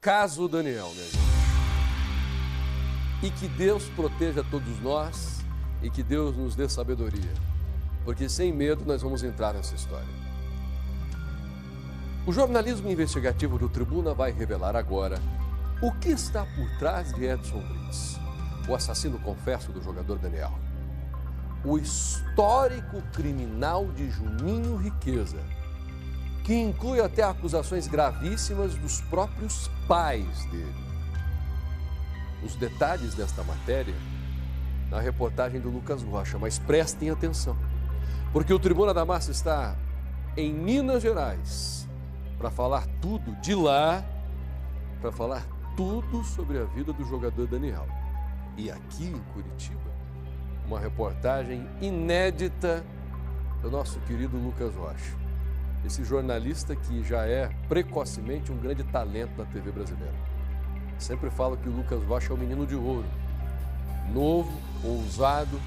Caso Daniel, meu amigo. E que Deus proteja todos nós e que Deus nos dê sabedoria. Porque sem medo nós vamos entrar nessa história. O jornalismo investigativo do Tribuna vai revelar agora o que está por trás de Edson Brits, o assassino confesso do jogador Daniel. O histórico criminal de Juninho Riqueza, que inclui até acusações gravíssimas dos próprios pais dele. Os detalhes desta matéria na reportagem do Lucas Rocha, mas prestem atenção, porque o Tribuna da Massa está em Minas Gerais para falar tudo de lá, para falar tudo sobre a vida do jogador Daniel. E aqui em Curitiba, uma reportagem inédita do nosso querido Lucas Rocha. Esse jornalista que já é precocemente um grande talento da TV brasileira. Sempre falo que o Lucas Rocha é um menino de ouro, novo, ousado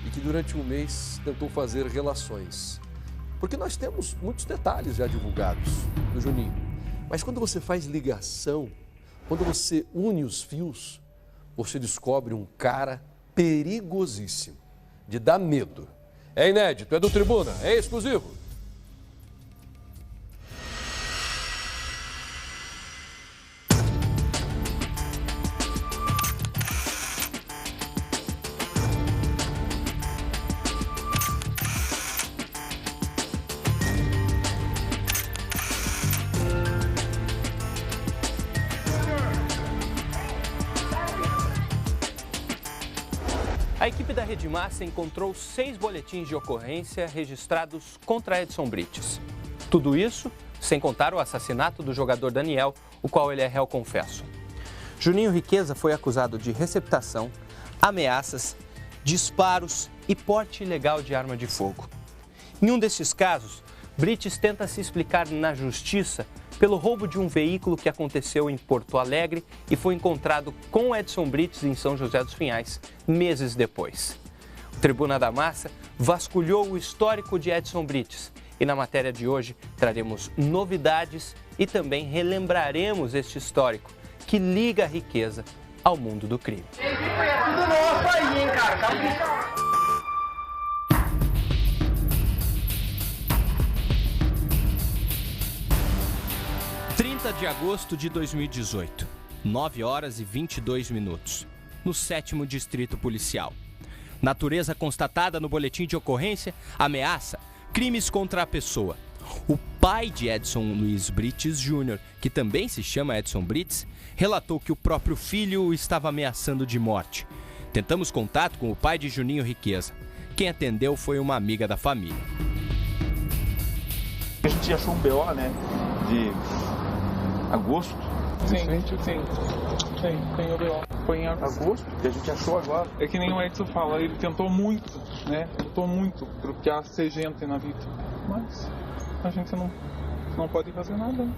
e que durante um mês tentou fazer relações. Porque nós temos muitos detalhes já divulgados do Juninho. Mas quando você faz ligação, quando você une os fios, você descobre um cara perigosíssimo, de dar medo. É inédito, é do Tribuna, é exclusivo. A equipe da Rede Massa encontrou 6 boletins de ocorrência registrados contra Edson Brits. Tudo isso sem contar o assassinato do jogador Daniel, o qual ele é réu confesso. Juninho Riqueza foi acusado de receptação, ameaças, disparos e porte ilegal de arma de fogo. Em um desses casos, Brits tenta se explicar na justiça pelo roubo de um veículo que aconteceu em Porto Alegre e foi encontrado com Edson Brits em São José dos Pinhais, meses depois. O Tribuna da Massa vasculhou o histórico de Edson Brits e na matéria de hoje traremos novidades e também relembraremos este histórico que liga a Riqueza ao mundo do crime. É tudo nosso aí, hein, cara? 30 de agosto de 2018, 9 horas e 22 minutos, no 7º Distrito Policial. Natureza constatada no boletim de ocorrência, ameaça, crimes contra a pessoa. O pai de Edson Luiz Brits Jr., que também se chama Edson Brits, relatou que o próprio filho o estava ameaçando de morte. Tentamos contato com o pai de Juninho Riqueza. Quem atendeu foi uma amiga da família. A gente achou um BO, né, de agosto. Sim, tem o BO. Foi em Agosto, que a gente achou agora. É que nem o Edson fala, ele tentou muito, né? Tentou muito para ser gente na vida. Mas a gente não pode fazer nada, né?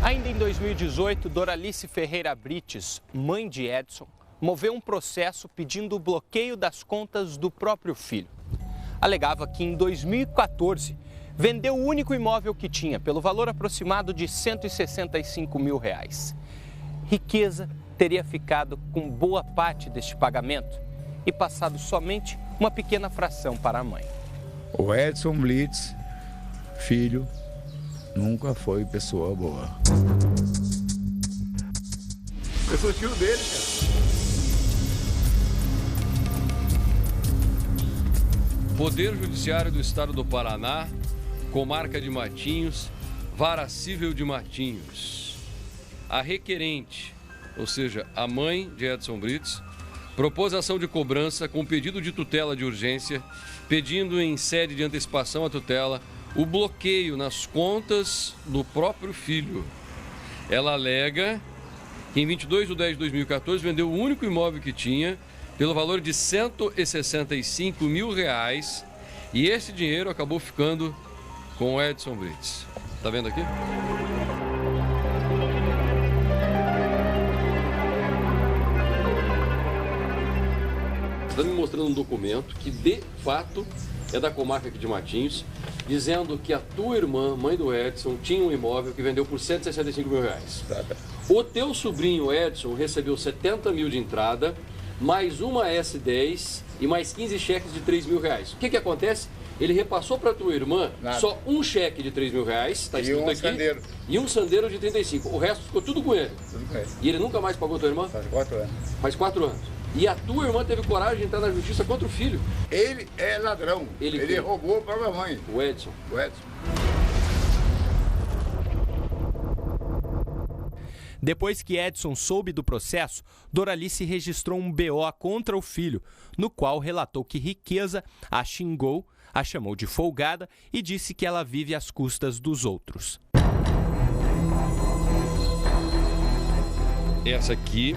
Ainda em 2018, Doralice Ferreira Brits, mãe de Edson, moveu um processo pedindo o bloqueio das contas do próprio filho. Alegava que em 2014 vendeu o único imóvel que tinha pelo valor aproximado de R$165 mil. Riqueza teria ficado com boa parte deste pagamento e passado somente uma pequena fração para a mãe. O Edson Brits, filho, nunca foi pessoa boa. Eu sou tio dele, cara. Poder Judiciário do Estado do Paraná, Comarca de Matinhos, Vara Cível de Matinhos. A requerente, ou seja, a mãe de Edson Brits, propôs ação de cobrança com pedido de tutela de urgência, pedindo em sede de antecipação à tutela o bloqueio nas contas do próprio filho. Ela alega que em 22 de 10 de 2014 vendeu o único imóvel que tinha pelo valor de R$165 mil e esse dinheiro acabou ficando com o Edson Brits. Tá vendo aqui? Está me mostrando um documento que, de fato, é da comarca aqui de Matinhos, dizendo que a tua irmã, mãe do Edson, tinha um imóvel que vendeu por 165 mil reais. O teu sobrinho Edson recebeu 70 mil de entrada, mais uma S10 e mais 15 cheques de 3 mil reais. O que acontece? Ele repassou para tua irmã só um cheque de 3 mil reais, está escrito aqui, Sandeiro. E um sandeiro de 35. O resto ficou tudo com ele. Tudo com ele. E ele nunca mais pagou tua irmã? Faz 4 anos. Faz 4 anos. E a tua irmã teve coragem de entrar na justiça contra o filho. Ele é ladrão. Ele roubou para a mãe. O Edson. O Edson. Depois que Edson soube do processo, Doralice registrou um BO contra o filho, no qual relatou que Riqueza a xingou, a chamou de folgada e disse que ela vive às custas dos outros. Essa aqui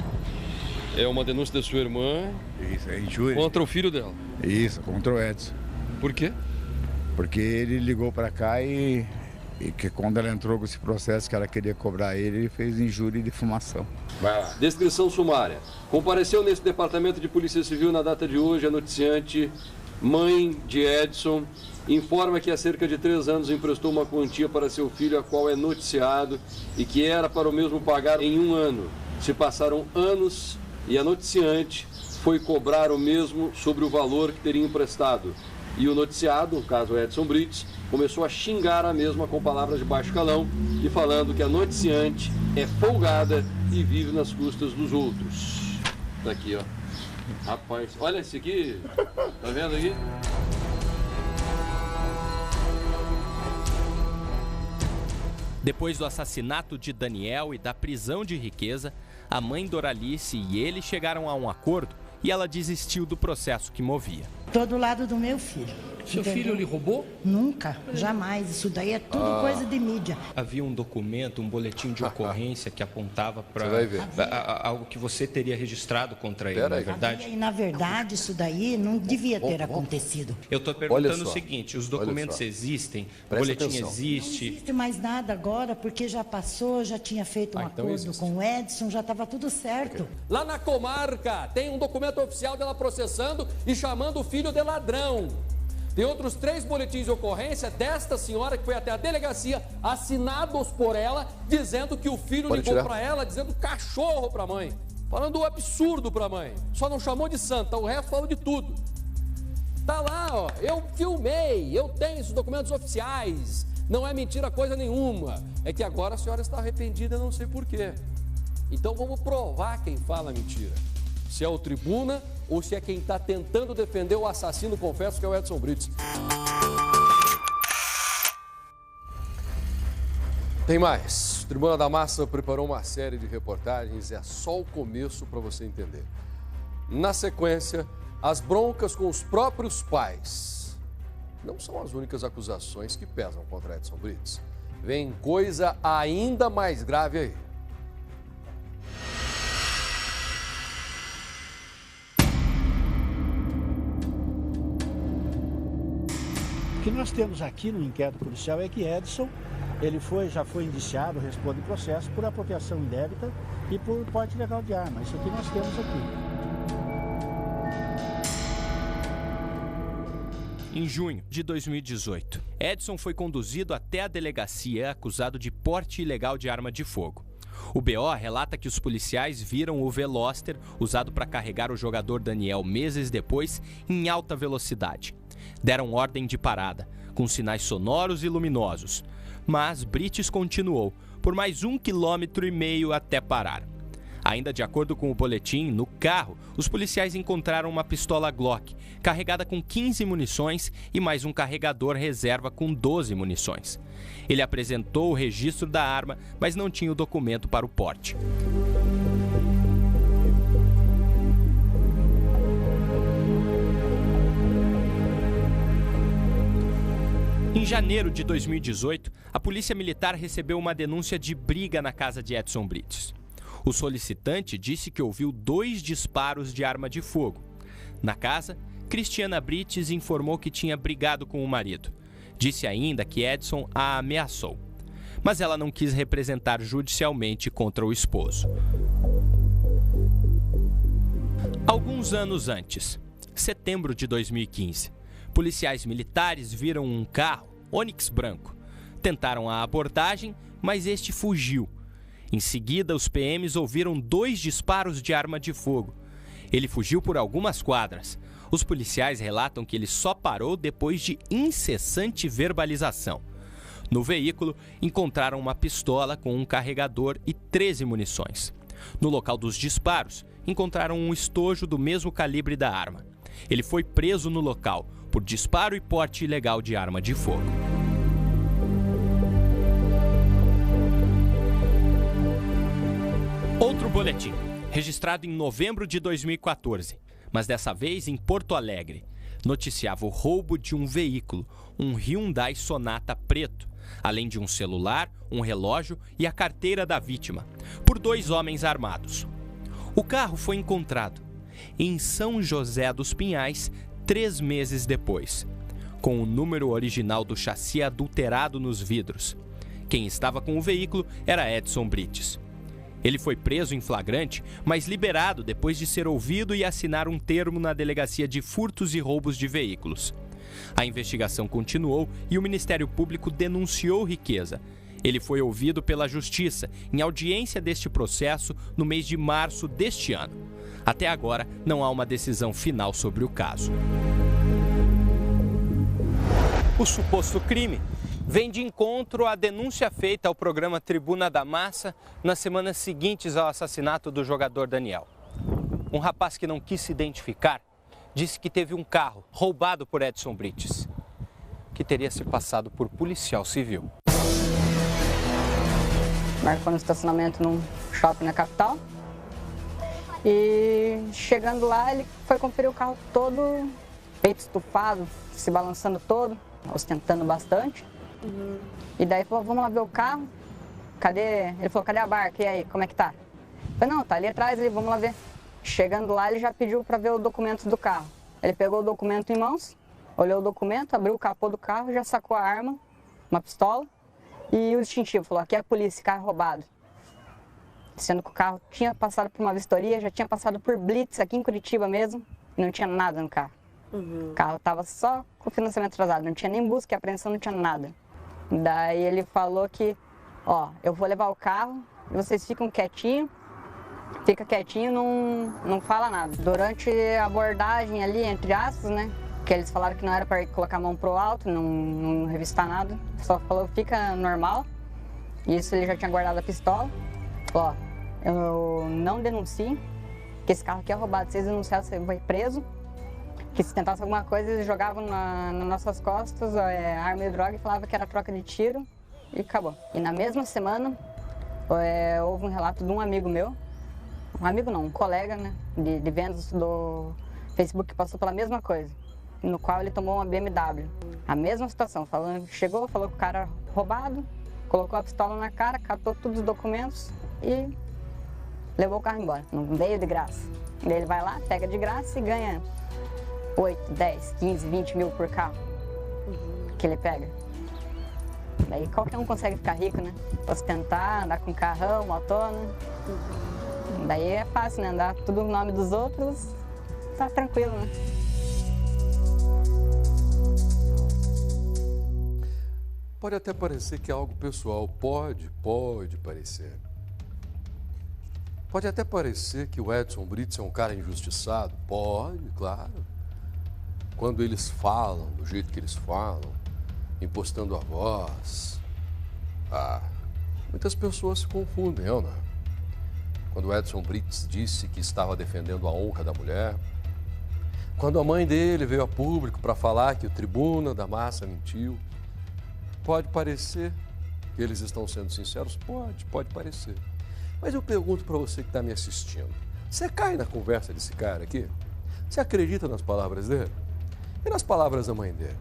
é uma denúncia da sua irmã Isso, é injúria. contra o filho dela. Isso, contra o Edson. Por quê? Porque ele ligou para cá e que quando ela entrou com esse processo que ela queria cobrar ele fez injúria e difamação. Vai lá. Descrição sumária. Compareceu nesse departamento de Polícia Civil na data de hoje a noticiante, mãe de Edson, informa que há cerca de 3 anos emprestou uma quantia para seu filho, a qual é noticiado, e que era para o mesmo pagar em 1 ano. Se passaram anos e a noticiante foi cobrar o mesmo sobre o valor que teria emprestado. E o noticiado, no caso Edson Brites, começou a xingar a mesma com palavras de baixo calão e falando que a noticiante é folgada e vive nas custas dos outros. Tá aqui, ó. Rapaz, olha esse aqui. Tá vendo aqui? Depois do assassinato de Daniel e da prisão de Riqueza, a mãe Doralice e ele chegaram a um acordo e ela desistiu do processo que movia. Tô do lado do meu filho. Seu filho lhe roubou? Nunca, jamais. Isso daí é tudo coisa de mídia. Havia um documento, um boletim de ocorrência que apontava para algo que você teria registrado contra ele, não é verdade? E na verdade, isso daí não devia ter acontecido. Eu estou perguntando o seguinte, os documentos existem, o boletim existe? Não existe mais nada agora, porque já passou, já tinha feito um acordo com o Edson, já estava tudo certo. Lá na comarca tem um documento oficial dela processando e chamando o filho de ladrão. Tem outros 3 boletins de ocorrência desta senhora que foi até a delegacia, assinados por ela, dizendo que o filho ligou para ela, dizendo cachorro para a mãe. Falando um absurdo para a mãe. Só não chamou de santa, o resto falou de tudo. Tá lá, ó, eu filmei, eu tenho esses documentos oficiais. Não é mentira coisa nenhuma. É que agora a senhora está arrependida, não sei porquê. Então vamos provar quem fala mentira. Se é o Tribuna ou se é quem está tentando defender o assassino, confesso que é o Edson Brites. Tem mais. O Tribuna da Massa preparou uma série de reportagens, é só o começo para você entender. Na sequência, as broncas com os próprios pais. Não são as únicas acusações que pesam contra Edson Brites. Vem coisa ainda mais grave aí. O que nós temos aqui no inquérito policial é que Edson, ele já foi indiciado, responde processo por apropriação indébita e por porte ilegal de arma. Isso aqui nós temos aqui. Em junho de 2018, Edson foi conduzido até a delegacia acusado de porte ilegal de arma de fogo. O BO relata que os policiais viram o Veloster usado para carregar o jogador Daniel meses depois em alta velocidade. Deram ordem de parada, com sinais sonoros e luminosos. Mas Brites continuou, por mais 1,5 km até parar. Ainda de acordo com o boletim, no carro, os policiais encontraram uma pistola Glock, carregada com 15 munições e mais um carregador reserva com 12 munições. Ele apresentou o registro da arma, mas não tinha o documento para o porte. Em janeiro de 2018, a Polícia Militar recebeu uma denúncia de briga na casa de Edson Brites. O solicitante disse que ouviu 2 disparos de arma de fogo. Na casa, Cristiana Brites informou que tinha brigado com o marido. Disse ainda que Edson a ameaçou. Mas ela não quis representar judicialmente contra o esposo. Alguns anos antes, setembro de 2015, Policiais militares viram um carro, Onix branco. Tentaram a abordagem, mas este fugiu. Em seguida, os PMs ouviram 2 disparos de arma de fogo. Ele fugiu por algumas quadras. Os policiais relatam que ele só parou depois de incessante verbalização. No veículo, encontraram uma pistola com um carregador e 13 munições. No local dos disparos, encontraram um estojo do mesmo calibre da arma. Ele foi preso no local por disparo e porte ilegal de arma de fogo. Outro boletim, registrado em novembro de 2014, mas dessa vez em Porto Alegre. Noticiava o roubo de um veículo, um Hyundai Sonata preto, além de um celular, um relógio e a carteira da vítima, por 2 homens armados. O carro foi encontrado em São José dos Pinhais 3 meses depois, com o número original do chassi adulterado nos vidros. Quem estava com o veículo era Edson Brites. Ele foi preso em flagrante, mas liberado depois de ser ouvido e assinar um termo na Delegacia de Furtos e Roubos de Veículos. A investigação continuou e o Ministério Público denunciou Riqueza. Ele foi ouvido pela Justiça em audiência deste processo no mês de março deste ano. Até agora, não há uma decisão final sobre o caso. O suposto crime vem de encontro à denúncia feita ao programa Tribuna da Massa nas semanas seguintes ao assassinato do jogador Daniel. Um rapaz que não quis se identificar disse que teve um carro roubado por Edson Brites, que teria se passado por policial civil. Marcou no estacionamento num shopping na capital. E chegando lá, ele foi conferir o carro todo, peito estufado, se balançando todo, ostentando bastante. E daí falou, vamos lá ver o carro. Cadê? Ele falou, cadê a barca? E aí, como é que tá? Eu falei, não, tá ali atrás, vamos lá ver. Chegando lá, ele já pediu para ver o documento do carro. Ele pegou o documento em mãos, olhou o documento, abriu o capô do carro, já sacou a arma, uma pistola e o distintivo. Falou, aqui é a polícia, carro roubado. Sendo que o carro tinha passado por uma vistoria, já tinha passado por blitz aqui em Curitiba mesmo, e não tinha nada no carro. O carro estava só com o financiamento atrasado, não tinha nem busca e apreensão, não tinha nada. Daí ele falou que, ó, eu vou levar o carro e vocês ficam quietinho, fica quietinho, não fala nada. Durante a abordagem ali, entre aspas, né, que eles falaram que não era para colocar a mão pro alto, não revistar nada, só falou fica normal. Isso ele já tinha guardado a pistola. Ó, eu não denuncio que esse carro aqui é roubado. Se eles denunciassem, você vai preso. Que se tentasse alguma coisa, eles jogavam nas nossas costas arma e droga e falavam que era troca de tiro e acabou. E na mesma semana, houve um relato de um amigo meu, um colega, né, de vendas do Facebook que passou pela mesma coisa, no qual ele tomou uma BMW. A mesma situação, chegou, falou que o cara roubado, colocou a pistola na cara, catou todos os documentos e levou o carro embora. Não veio de graça. Daí ele vai lá, pega de graça e ganha 8, 10, 15, 20 mil por carro que ele pega. Daí qualquer um consegue ficar rico, né? Ostentar, andar com carrão, motona. Daí é fácil, né? Andar tudo no nome dos outros, tá tranquilo, né? Pode até parecer que é algo pessoal, pode parecer. Pode até parecer que o Edson Brites é um cara injustiçado, pode, claro. Quando eles falam, do jeito que eles falam, impostando a voz, muitas pessoas se confundem, não é? Quando o Edson Brites disse que estava defendendo a honra da mulher, quando a mãe dele veio a público para falar que o Tribuna da Massa mentiu, pode parecer que eles estão sendo sinceros? Pode parecer. Mas eu pergunto para você que está me assistindo, você cai na conversa desse cara aqui? Você acredita nas palavras dele? E nas palavras da mãe dele?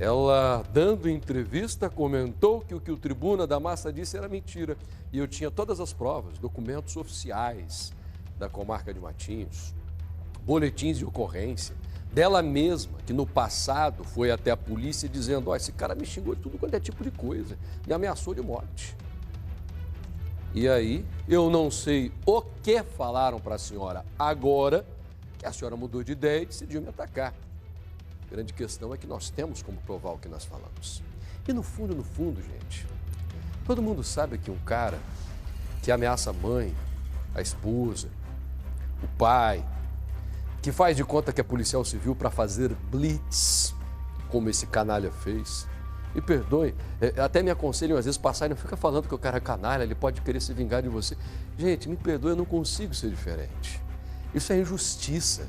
Ela, dando entrevista, comentou que o que o Tribuna da Massa disse era mentira. E eu tinha todas as provas, documentos oficiais da comarca de Matinhos, boletins de ocorrência, dela mesma, que no passado foi até a polícia dizendo, esse cara me xingou de tudo quanto é tipo de coisa, me ameaçou de morte. E aí, eu não sei o que falaram para a senhora agora, que a senhora mudou de ideia e decidiu me atacar. A grande questão é que nós temos como provar o que nós falamos. E no fundo, gente, todo mundo sabe que um cara que ameaça a mãe, a esposa, o pai, que faz de conta que é policial civil para fazer blitz, como esse canalha fez. Me perdoe, até me aconselham às vezes passar e não fica falando que o cara é canalha, ele pode querer se vingar de você. Gente, me perdoe, eu não consigo ser diferente. Isso é injustiça,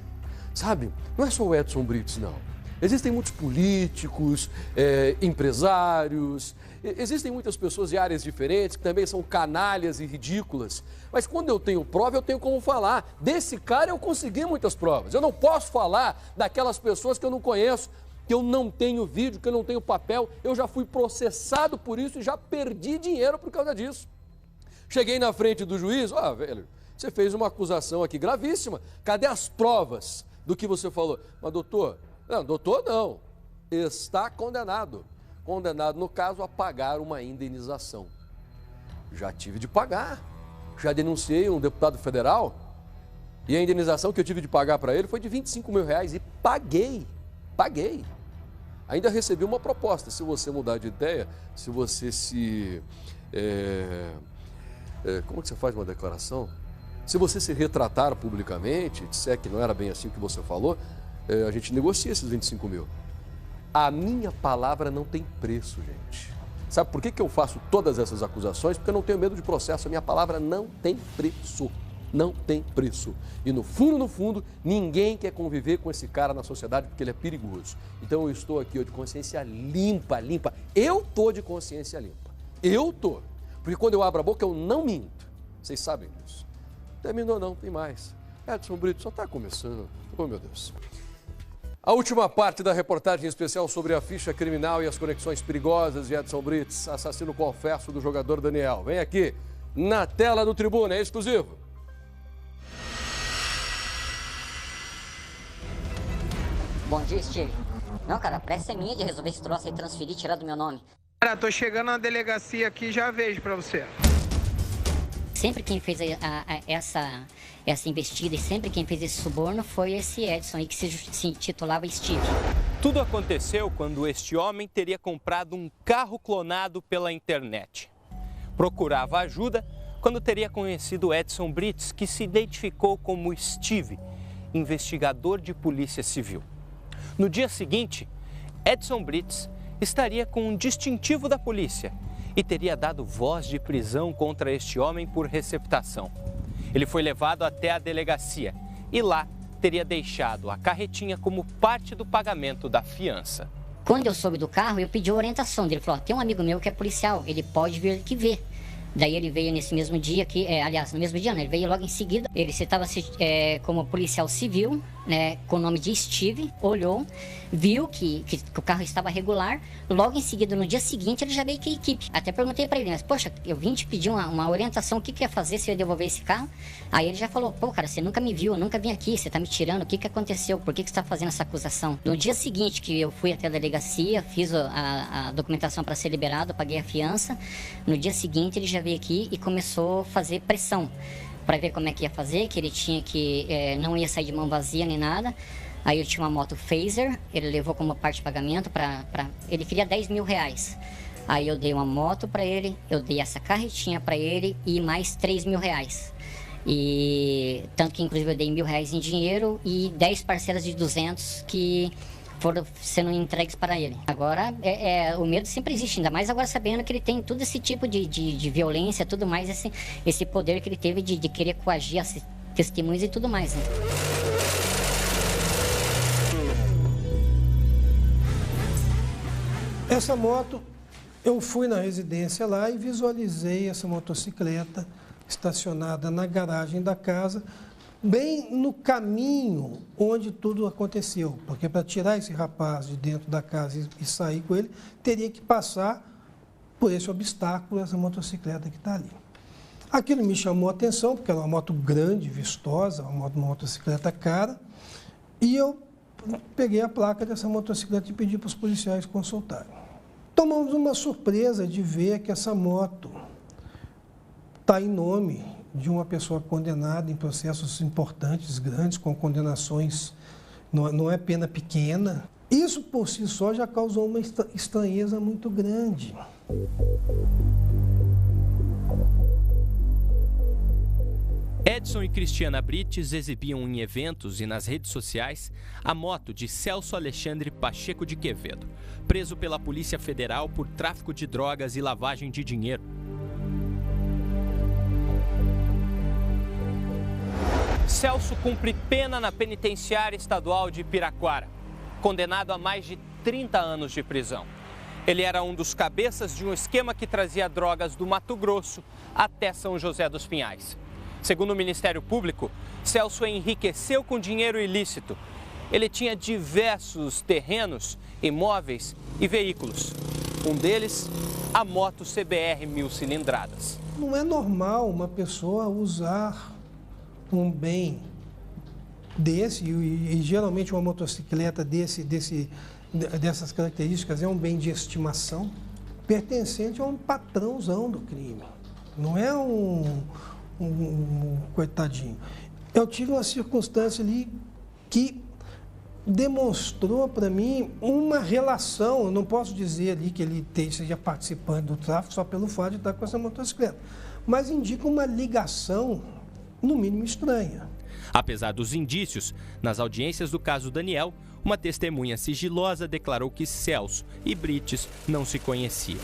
sabe? Não é só o Edson Brits, não. Existem muitos políticos, empresários, existem muitas pessoas de áreas diferentes que também são canalhas e ridículas. Mas quando eu tenho prova, eu tenho como falar. Desse cara eu consegui muitas provas. Eu não posso falar daquelas pessoas que eu não conheço, que eu não tenho vídeo, que eu não tenho papel. Eu já fui processado por isso e já perdi dinheiro por causa disso. Cheguei na frente do juiz, velho, você fez uma acusação aqui gravíssima. Cadê as provas do que você falou? Mas doutor não. Está condenado. Condenado, no caso, a pagar uma indenização. Já tive de pagar. Já denunciei um deputado federal e a indenização que eu tive de pagar para ele foi de R$25 mil e paguei. Ainda recebi uma proposta. Se você mudar de ideia, se você se... como que você faz uma declaração? Se você se retratar publicamente, disser que não era bem assim o que você falou, a gente negocia esses 25 mil. A minha palavra não tem preço, gente. Sabe por que eu faço todas essas acusações? Porque eu não tenho medo de processo. A minha palavra não tem preço. Não tem preço. E no fundo, ninguém quer conviver com esse cara na sociedade porque ele é perigoso. Então eu estou aqui de consciência limpa. Eu tô de consciência limpa. Eu tô. Porque quando eu abro a boca eu não minto. Vocês sabem disso. Terminou não, tem mais. Edson Brito só está começando. Oh, meu Deus. A última parte da reportagem especial sobre a ficha criminal e as conexões perigosas de Edson Brits, assassino confesso do jogador Daniel. Vem aqui na tela do Tribuna, é exclusivo. Bom dia, Steve. Não, cara, a pressa é minha de resolver esse troço aí, transferir e tirar do meu nome. Cara, tô chegando na delegacia aqui, já vejo pra você. Sempre quem fez essa investida e sempre quem fez esse suborno foi esse Edson aí que se intitulava Steve. Tudo aconteceu quando este homem teria comprado um carro clonado pela internet. Procurava ajuda quando teria conhecido Edson Brits, que se identificou como Steve, investigador de polícia civil. No dia seguinte, Edson Brits estaria com um distintivo da polícia e teria dado voz de prisão contra este homem por receptação. Ele foi levado até a delegacia e lá teria deixado a carretinha como parte do pagamento da fiança. Quando eu soube do carro, eu pedi a orientação dele. Ele falou, tem um amigo meu que é policial, ele pode vir aqui ver. Daí ele veio nesse mesmo dia aqui, no mesmo dia, né? Ele veio logo em seguida. Ele estava como policial civil, né? Com o nome de Steve, olhou, viu que o carro estava regular. Logo em seguida, no dia seguinte, ele já veio com a equipe. Até perguntei para ele, mas poxa, eu vim te pedir uma orientação, o que ia fazer se eu ia devolver esse carro? Aí ele já falou, pô, cara, você nunca me viu, eu nunca vim aqui, você tá me tirando, o que aconteceu? Por que você está fazendo essa acusação? No dia seguinte que eu fui até a delegacia, fiz a documentação para ser liberado, paguei a fiança. No dia seguinte, ele já veio aqui e começou a fazer pressão para ver como é que ia fazer, que ele tinha que não ia sair de mão vazia nem nada. Aí eu tinha uma moto Phaser, ele levou como parte de pagamento ele queria R$10 mil. Aí eu dei uma moto para ele, eu dei essa carretinha para ele e mais R$3 mil. E tanto que inclusive eu dei R$1.000 em dinheiro e 10 parcelas de 200 que foram sendo entregues para ele. Agora, o medo sempre existe, ainda mais agora sabendo que ele tem todo esse tipo de violência, tudo mais, esse poder que ele teve de querer coagir as testemunhas e tudo mais, né? Essa moto, eu fui na residência lá e visualizei essa motocicleta estacionada na garagem da casa, bem no caminho onde tudo aconteceu, porque para tirar esse rapaz de dentro da casa e sair com ele, teria que passar por esse obstáculo, essa motocicleta que está ali. Aquilo me chamou a atenção, porque era uma moto grande, vistosa, uma motocicleta cara, e eu peguei a placa dessa motocicleta e pedi para os policiais consultarem. Tomamos uma surpresa de ver que essa moto está em nome de uma pessoa condenada em processos importantes, grandes, com condenações, não é pena pequena. Isso por si só já causou uma estranheza muito grande. Edson e Cristiana Brites exibiam em eventos e nas redes sociais a moto de Celso Alexandre Pacheco de Quevedo, preso pela Polícia Federal por tráfico de drogas e lavagem de dinheiro. Celso cumpre pena na penitenciária estadual de Piraquara, condenado a mais de 30 anos de prisão. Ele era um dos cabeças de um esquema que trazia drogas do Mato Grosso até São José dos Pinhais. Segundo o Ministério Público, Celso enriqueceu com dinheiro ilícito. Ele tinha diversos terrenos, imóveis e veículos. Um deles, a moto CBR 1000 cilindradas. Não é normal uma pessoa usar um bem desse, e geralmente uma motocicleta dessas características é um bem de estimação, pertencente a um patrãozão do crime. Não é um coitadinho. Eu tive uma circunstância ali que demonstrou para mim uma relação. Eu não posso dizer ali que ele esteja participando do tráfico só pelo fato de estar com essa motocicleta, mas indica uma ligação, no mínimo, estranha. Apesar dos indícios, nas audiências do caso Daniel, uma testemunha sigilosa declarou que Celso e Brites não se conheciam.